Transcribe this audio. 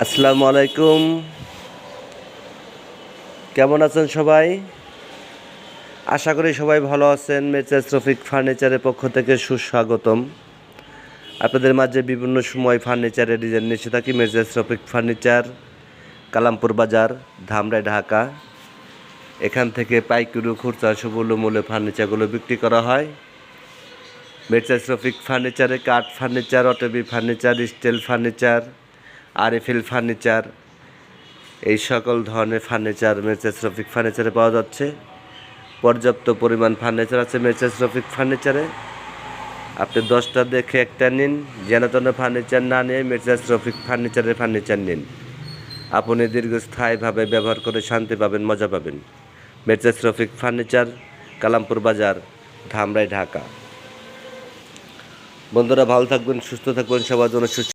আসসালামু আলাইকুম। কেমন আছেন সবাই? আশা করি সবাই ভালো আছেন। মেসার্স রফিক ফার্নিচারের পক্ষ থেকে সুস্বাগতম। আপনাদের মাঝে বিভিন্ন সময় ফার্নিচারের ডিজাইন নিয়ে এসে থাকি। মেসার্স রফিক ফার্নিচার, কালামপুর বাজার, ধামরাই, ঢাকা। এখান থেকে পাইকারি খুচরা সুলভ মূল্যে ফার্নিচারগুলো বিক্রি করা হয়। মেসার্স রফিক ফার্নিচারে কাঠ furniture, Otobi furniture, steel furniture, RFL furniture, এই সকল ধরনের ফার্নিচার মেসার্স রফিক ফার্নিচারে পাওয়া যাচ্ছে। পর্যাপ্ত পরিমাণ ফার্নিচার আছে মেসার্স রফিক ফার্নিচারে। আপনি 10টা দেখে একটা নিন, যেন তেন ফার্নিচার না নিয়ে মেসার্স রফিক ফার্নিচারের ফার্নিচার নিন। আপনি দীর্ঘস্থায়ীভাবে ব্যবহার করে শান্তি পাবেন, মজা পাবেন। মেসার্স রফিক ফার্নিচার, কালামপুর বাজার, ধামরাই, ঢাকা। বন্ধুরা ভালো থাকবেন, সুস্থ থাকবেন, সবার জন্য সুস্থ।